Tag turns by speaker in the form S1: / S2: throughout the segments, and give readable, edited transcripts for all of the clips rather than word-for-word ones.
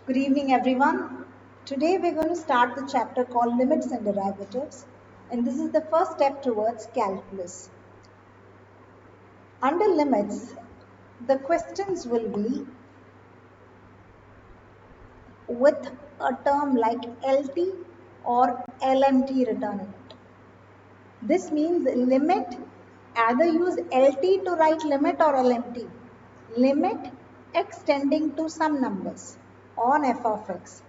S1: Good evening, everyone. Today we're going to start the chapter called Limits and Derivatives, and this is the first step towards calculus. Under limits, the questions will be with a term like LT or LMT written in it. This means limit, either use LT to write limit or LMT. Limit extending to some numbers on f of x.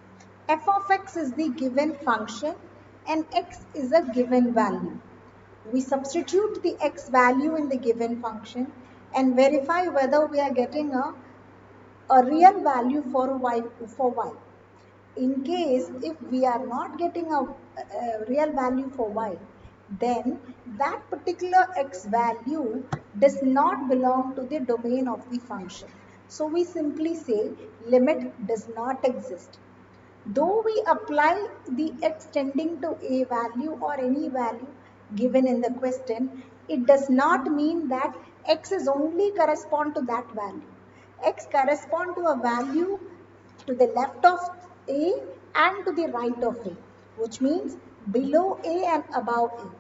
S1: F of x is the given function and x is a given value. We substitute the x value in the given function and verify whether we are getting a real value for y. In case if we are not getting a real value for y, then that particular x value does not belong to the domain of the function. So we simply say limit does not exist. Though we apply the x tending to a value or any value given in the question, it does not mean that x is only correspond to that value. X correspond to a value to the left of A and to the right of A, which means below A and above A.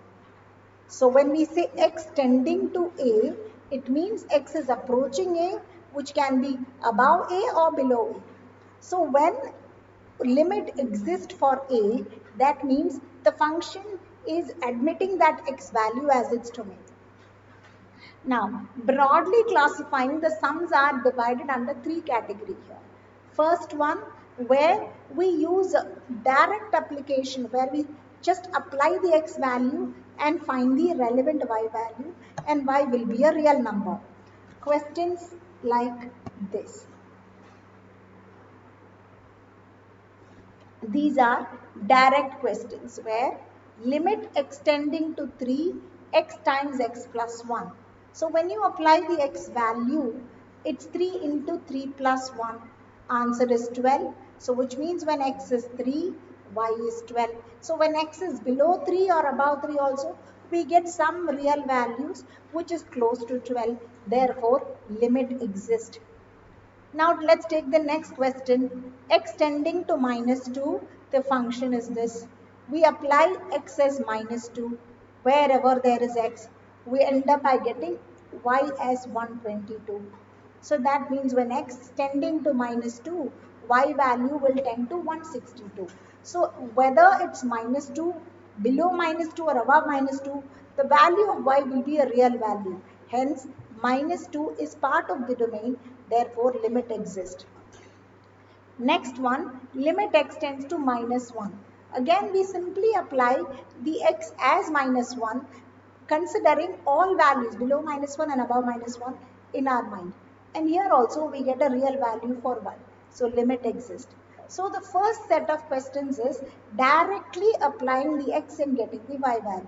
S1: So when we say x tending to A, it means x is approaching A, which can be above A or below A. So when limit exists for A, that means the function is admitting that x value as its domain. Now, broadly classifying, the sums are divided under three categories here. First one, where we use direct application, where we just apply the x value and find the relevant y value, and y will be a real number. Questions like this. These are direct questions where limit extending to 3 x times x plus 1. So when you apply the x value, it's 3 into 3 plus 1. Answer is 12. So which means when x is 3, y is 12. So when x is below 3 or above 3 also, we get some real values which is close to 12. Therefore, limit exists. Now let's take the next question. X tending to minus 2, the function is this. We apply x as minus 2 wherever there is x. We end up by getting y as 122. So that means when x tending to minus 2, y value will tend to 162. So whether it's minus 2, below minus 2 or above minus 2, the value of y will be a real value. Hence, minus 2 is part of the domain, therefore limit exists. Next one, limit x tends to minus 1. Again, we simply apply the x as minus 1, considering all values below minus 1 and above minus 1 in our mind. And here also we get a real value for y. So limit exists. So the first set of questions is directly applying the x and getting the y value.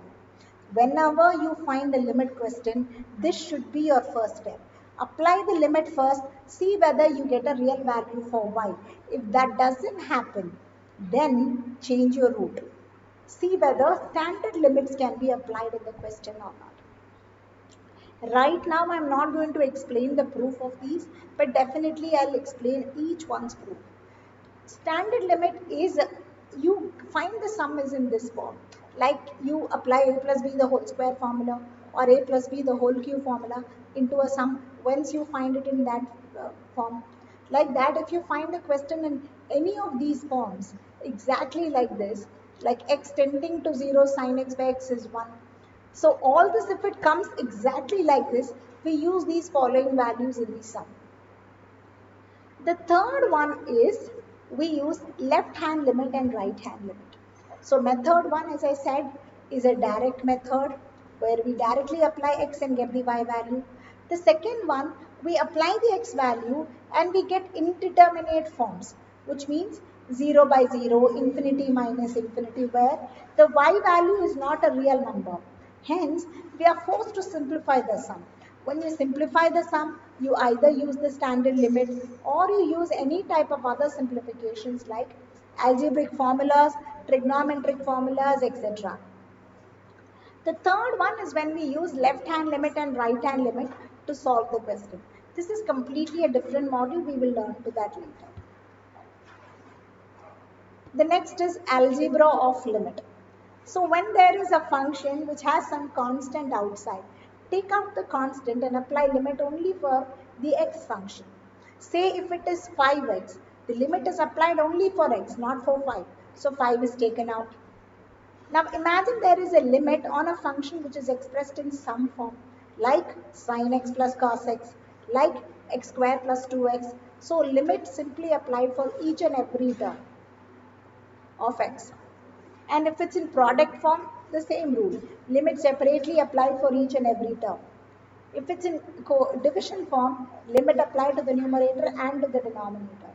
S1: Whenever you find a limit question, this should be your first step. Apply the limit first, see whether you get a real value for y. If that doesn't happen, then change your route. See whether standard limits can be applied in the question or not. Right now, I'm not going to explain the proof of these, but definitely I'll explain each one's proof. Standard limit is you find the sum is in this form. Like you apply a plus b the whole square formula or a plus b the whole cube formula into a sum. Once you find it in that form, like that, if you find a question in any of these forms, exactly like this, like x tending to 0 sine x by x is 1. So all this, if it comes exactly like this, we use these following values in the sum. The third one is we use left hand limit and right hand limit. So method one, as I said, is a direct method where we directly apply x and get the y value. The second one, we apply the x value and we get indeterminate forms, which means 0 by 0, infinity minus infinity, where the y value is not a real number. Hence, we are forced to simplify the sum. When you simplify the sum, you either use the standard limit or you use any type of other simplifications like algebraic formulas, trigonometric formulas, etc. The third one is when we use left hand limit and right hand limit to solve the question. This is completely a different model. We will learn to that later. The next is algebra of limit. So when there is a function which has some constant outside, take out the constant and apply limit only for the x function. Say if it is 5x, the limit is applied only for x, not for 5. So 5 is taken out. Now imagine there is a limit on a function which is expressed in some form, like sin x plus cos x, like x square plus 2x. So limit simply applied for each and every term of x. And if it's in product form, the same rule. Limit separately applied for each and every term. If it's in division form, limit applied to the numerator and to the denominator.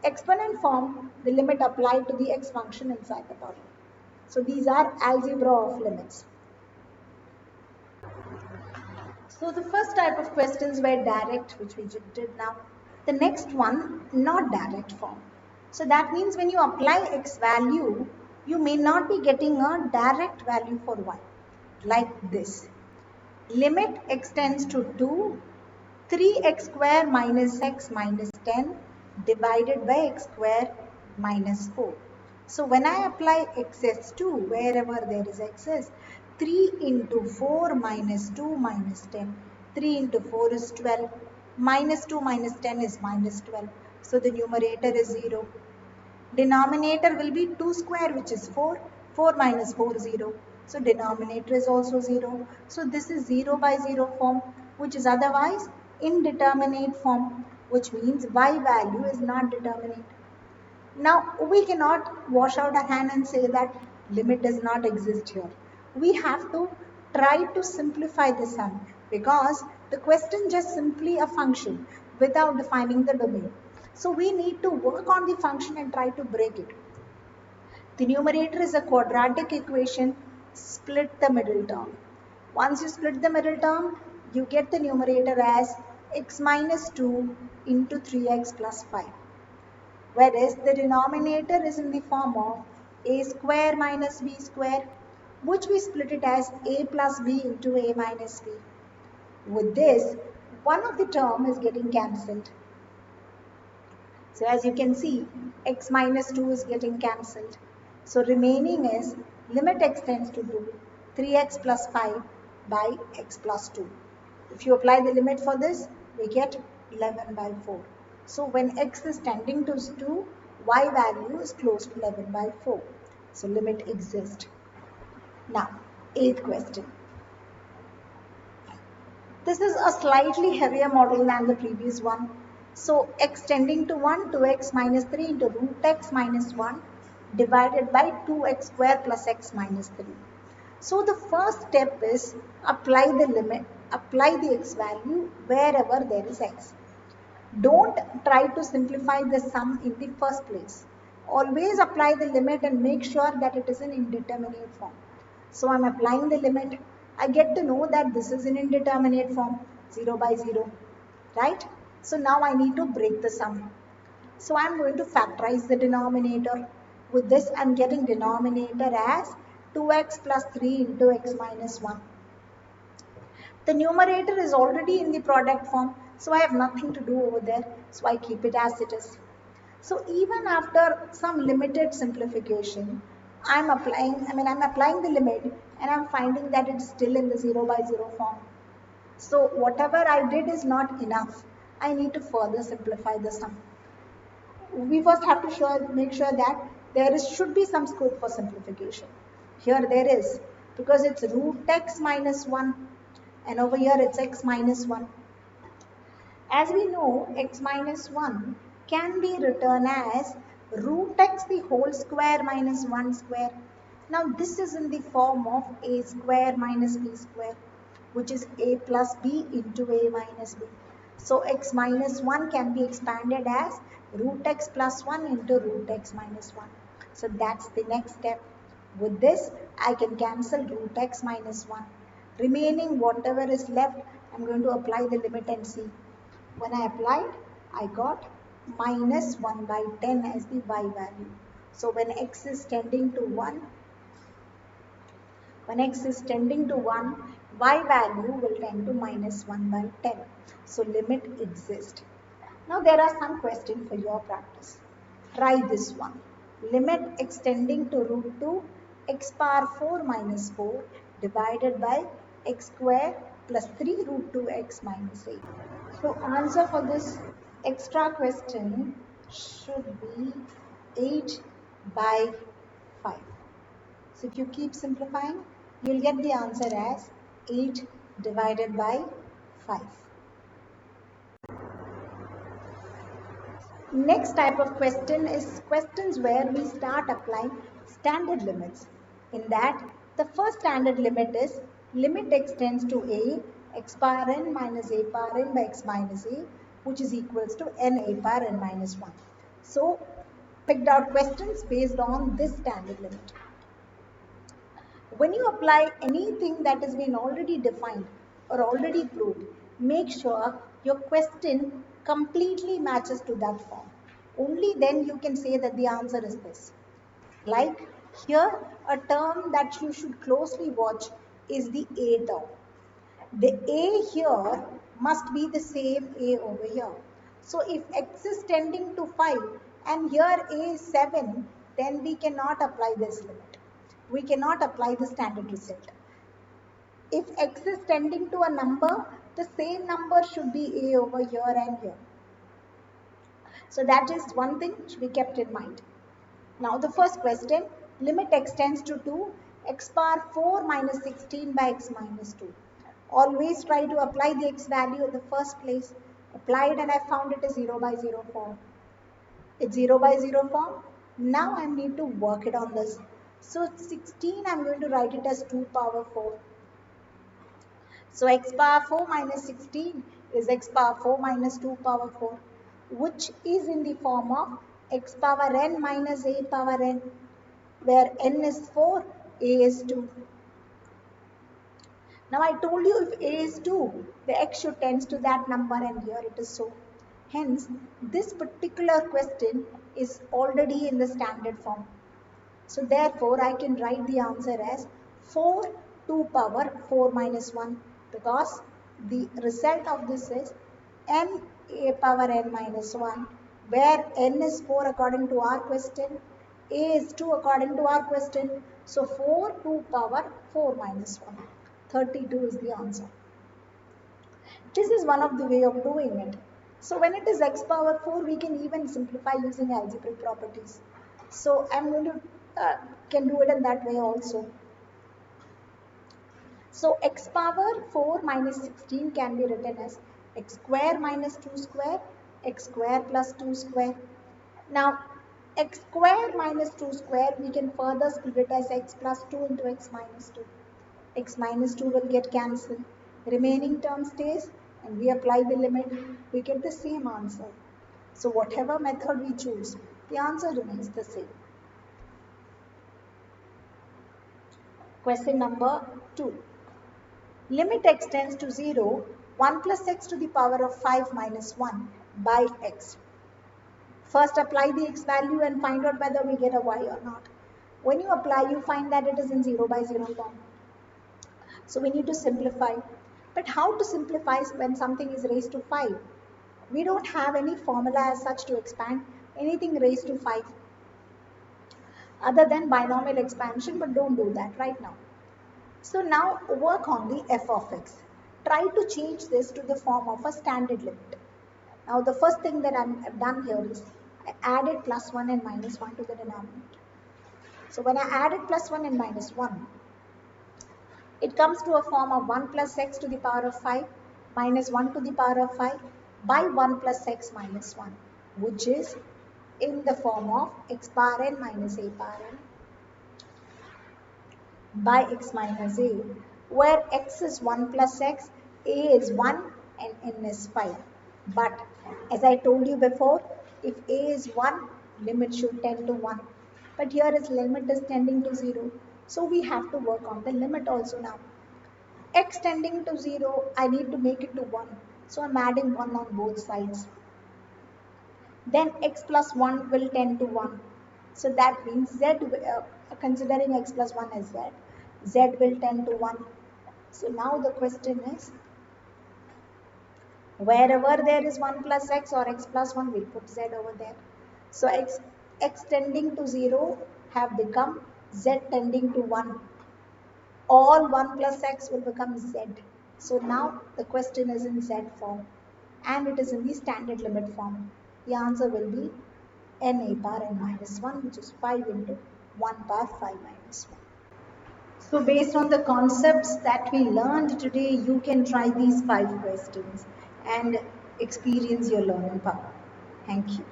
S1: Exponent form, the limit applied to the x function inside the product. So these are algebra of limits. So the first type of questions were direct, which we did now. The next one, not direct form. So that means when you apply x value, you may not be getting a direct value for y. Like this. Limit x tends to 2, 3x square minus x minus 10 divided by x square minus 4. So when I apply excess 2, wherever there is excess, 3 into 4 minus 2 minus 10. 3 into 4 is 12. Minus 2 minus 10 is minus 12. So the numerator is 0. Denominator will be 2 square, which is 4. 4 minus 4 is 0. So denominator is also 0. So this is 0 by 0 form, which is otherwise indeterminate form, which means y value is not determinate. Now we cannot wash out our hand and say that limit does not exist here. We have to try to simplify the sum, because the question just simply a function without defining the domain. So we need to work on the function and try to break it. The numerator is a quadratic equation. Split the middle term. Once you split the middle term, you get the numerator as x minus 2 into 3x plus 5. Whereas the denominator is in the form of a square minus b square, which we split it as a plus b into a minus b. With this, one of the term is getting cancelled. So as you can see, x minus 2 is getting cancelled. So remaining is limit x tends to 2, 3x plus 5 by x plus 2. If you apply the limit for this, we get 11 by 4. So when x is tending to 2, y value is close to 11 by 4. So limit exists. Now, 8th question. This is a slightly heavier model than the previous one. So x tending to 1, 2x minus 3 into root x minus 1 divided by 2x square plus x minus 3. So the first step is apply the limit, apply the x value wherever there is x. Don't try to simplify the sum in the first place. Always apply the limit and make sure that it is an indeterminate form. So I'm applying the limit. I get to know that this is an indeterminate form, 0 by 0, right? So now I need to break the sum. So I'm going to factorize the denominator. With this, I'm getting denominator as 2x plus 3 into x minus 1. The numerator is already in the product form, so I have nothing to do over there. So I keep it as it is. So even after some limited simplification, I'm applying the limit and I'm finding that it's still in the 0 by 0 form. So whatever I did is not enough. I need to further simplify the sum. We first have to make sure that should be some scope for simplification. Here there is, because it's root x minus 1 and over here it's x minus 1. As we know, x minus 1 can be written as root x the whole square minus 1 square. Now this is in the form of a square minus b square, which is a plus b into a minus b. So x minus 1 can be expanded as root x plus 1 into root x minus 1. So that's the next step. With this, I can cancel root x minus 1. Remaining whatever is left, I'm going to apply the limit and see. When I applied, I got minus 1 by 10 as the y value. So when x is tending to 1, y value will tend to minus 1 by 10. So limit exists. Now there are some questions for your practice. Try this one. limit extending to root 2 x power 4 minus 4 divided by x square plus 3 root 2 x minus 8. So answer for this extra question should be 8 by 5. So if you keep simplifying, you'll get the answer as 8 divided by 5. Next type of question is questions where we start applying standard limits. In that, the first standard limit is limit extends to a x power n minus a power n by x minus a, which is equals to n a power n minus 1. So, picked out questions based on this standard limit. When you apply anything that has been already defined or already proved, make sure your question completely matches to that form. Only then you can say that the answer is this. Like here, a term that you should closely watch is the A term. The A here must be the same A over here. So if x is tending to 5 and here A is 7, then we cannot apply this limit. We cannot apply the standard result. If x is tending to a number, the same number should be A over here and here. So that is one thing to be kept in mind. Now the first question, limit extends to 2, x power 4 minus 16 by x minus 2. Always try to apply the x value in the first place. Applied and I found it is 0 by 0 form. It's 0 by 0 form. Now I need to work it on this. So 16 I'm going to write it as 2 power 4. So x power 4 minus 16 is x power 4 minus 2 power 4, which is in the form of x power n minus a power n, where n is 4, a is 2. Now I told you if a is 2, the x should tend to that number, and here it is so. Hence, this particular question is already in the standard form. So therefore, I can write the answer as 4 2 power 4 minus 1, because the result of this is n a power n minus 1, where n is 4 according to our question, a is 2 according to our question. So 4 2 power 4 minus 1. 32 is the answer. This is one of the way of doing it. So when it is x power 4, we can even simplify using algebraic properties. So I'm going to can do it in that way also. So x power 4 minus 16 can be written as x square minus 2 square, x square plus 2 square. Now x square minus 2 square we can further split it as x plus 2 into x minus 2. X minus 2 will get cancelled. Remaining term stays and we apply the limit. We get the same answer. So whatever method we choose, the answer remains the same. Question number 2. Limit extends to 0, 1 plus x to the power of 5 minus 1 by x. First apply the x value and find out whether we get a y or not. When you apply, you find that it is in 0 by 0 form. So we need to simplify. But how to simplify when something is raised to 5? We don't have any formula as such to expand anything raised to 5 other than binomial expansion, but don't do that right now. So now work on the f of x. Try to change this to the form of a standard limit. Now the first thing that I've done here is I added plus 1 and minus 1 to the denominator. So when I added plus 1 and minus 1, it comes to a form of 1 plus x to the power of 5 minus 1 to the power of 5 by 1 plus x minus 1, which is in the form of x power n minus a power n by x minus a, where x is 1 plus x, a is 1 and n is 5. But as I told you before, if a is 1, limit should tend to 1. But here its limit is tending to 0. So we have to work on the limit also now. X tending to 0, I need to make it to 1. So I'm adding 1 on both sides. Then x plus 1 will tend to 1. So that means z, considering x plus 1 as z will tend to 1. So now the question is, wherever there is 1 plus x or x plus 1, we'll put z over there. So x x tending to 0 have become z tending to 1. All 1 plus x will become z. So now the question is in z form and it is in the standard limit form. The answer will be n power n minus 1, which is 5 into 1 power 5 minus 1. So based on the concepts that we learned today, you can try these 5 questions and experience your learning power. Thank you.